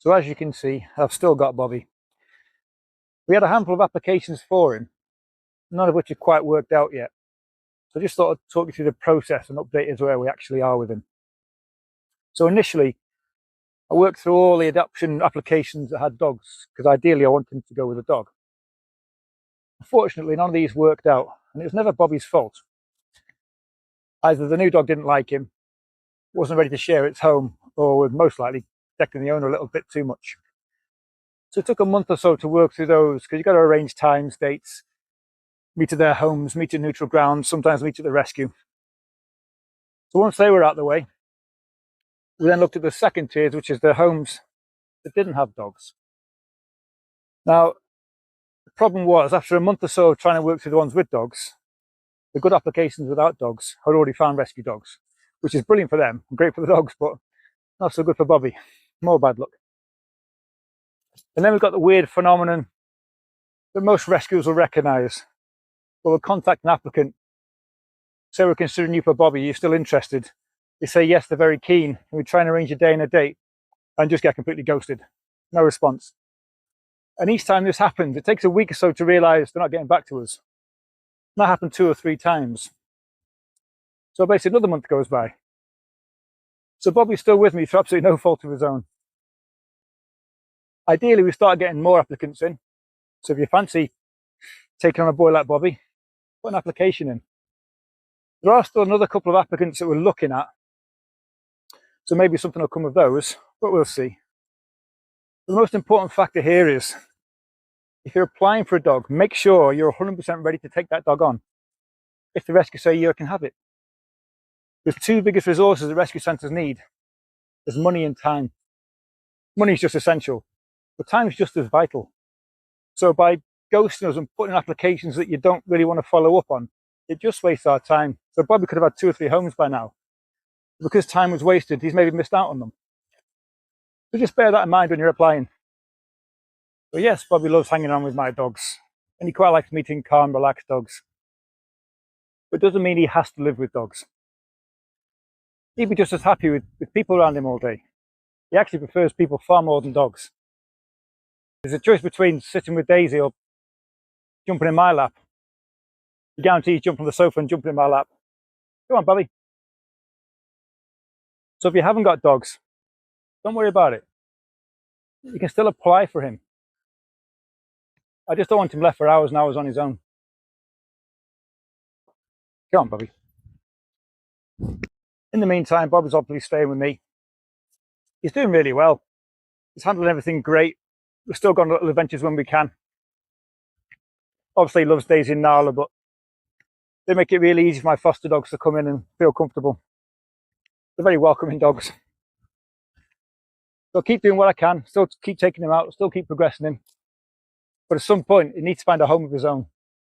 So as you can see, I've still got Bobby. We had a handful of applications for him, none of which are quite worked out yet. So I just thought I'd talk you through the process and update us where we actually are with him. So initially, I worked through all the adoption applications that had dogs, because ideally I wanted him to go with a dog. Unfortunately, none of these worked out, and it was never Bobby's fault. Either the new dog didn't like him, wasn't ready to share its home, or was most likely protecting the owner a little bit too much. So it took a month or so to work through those, because you've got to arrange times, dates, meet at their homes, meet at neutral ground, sometimes meet at the rescue. So once they were out of the way, we then looked at the second tiers, which is the homes that didn't have dogs. Now, the problem was, after a month or so of trying to work through the ones with dogs, the good applications without dogs had already found rescue dogs, which is brilliant for them and great for the dogs, but not so good for Bobby. More bad luck. And then we've got the weird phenomenon that most rescuers will recognise. We'll contact an applicant, say we're considering you for Bobby, you're still interested. They say yes, they're very keen, and we try and arrange a day and a date and just get completely ghosted. No response. And each time this happens, it takes a week or so to realise they're not getting back to us. And that happened 2 or 3 times. So basically another month goes by. So Bobby's still with me through absolutely no fault of his own. Ideally, we start getting more applicants in. So if you fancy taking on a boy like Bobby, put an application in. There are still another couple of applicants that we're looking at. So maybe something will come of those, but we'll see. The most important factor here is, if you're applying for a dog, make sure you're 100% ready to take that dog on. If the rescue say you can have it. The 2 biggest resources that rescue centres need is money and time. Money is just essential, but time is just as vital. So by ghosting us and putting in applications that you don't really want to follow up on, it just wastes our time. So Bobby could have had 2 or 3 homes by now. Because time was wasted, he's maybe missed out on them. So just bear that in mind when you're applying. But yes, Bobby loves hanging around with my dogs, and he quite likes meeting calm, relaxed dogs. But it doesn't mean he has to live with dogs. He'd be just as happy with people around him all day. He actually prefers people far more than dogs. There's a choice between sitting with Daisy or jumping in my lap. I guarantee he's jumping on the sofa and jumping in my lap. Come on, Bobby. So if you haven't got dogs, don't worry about it. You can still apply for him. I just don't want him left for hours and hours on his own. Come on, Bobby. In the meantime, Bobby's obviously staying with me. He's doing really well. He's handling everything great. We've still got little adventures when we can. Obviously, he loves Daisy and Nala, but they make it really easy for my foster dogs to come in and feel comfortable. They're very welcoming dogs. So I'll keep doing what I can, still keep taking him out, still keep progressing him. But at some point, he needs to find a home of his own.